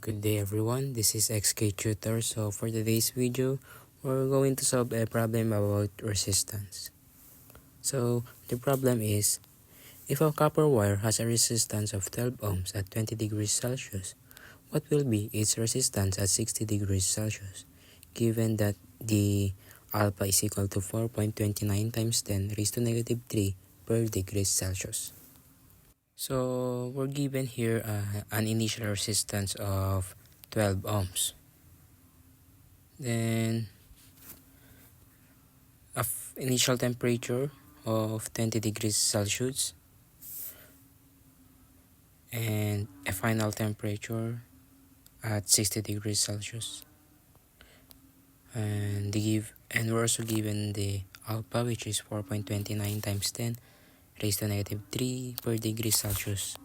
Good day everyone, this is XK Tutor. So for today's video, we're going to solve a problem about resistance. So the problem is, if a copper wire has a resistance of 12 ohms at 20 degrees Celsius, what will be its resistance at 60 degrees Celsius, given that the alpha is equal to 4.29 times 10 raised to negative 3 per degrees Celsius. So we're given here an initial resistance of 12 ohms. Then initial temperature of 20 degrees Celsius and a final temperature at 60 degrees Celsius. And we're also given the alpha, which is 4.29 times 10 raised to negative 3 per degree Celsius.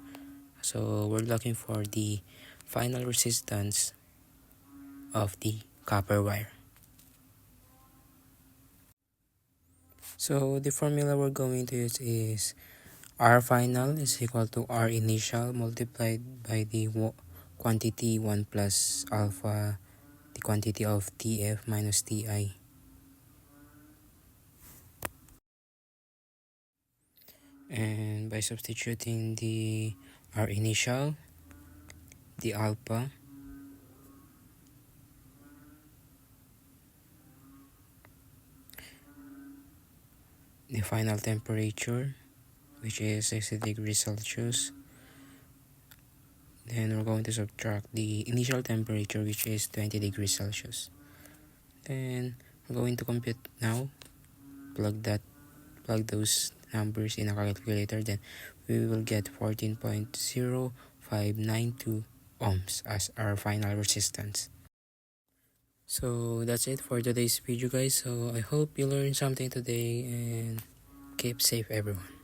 So we're looking for the final resistance of the copper wire. So the formula we're going to use is R final is equal to R initial multiplied by the quantity 1 plus alpha, the quantity of TF minus TI. And by substituting the R initial, the alpha, the final temperature, which is 60 degrees Celsius, then we're going to subtract the initial temperature, which is 20 degrees Celsius. Then we're going to compute now. Plug those numbers in a calculator, then we will get 14.0592 ohms as our final resistance. So that's it for today's video, guys. So I hope you learned something today, and keep safe everyone.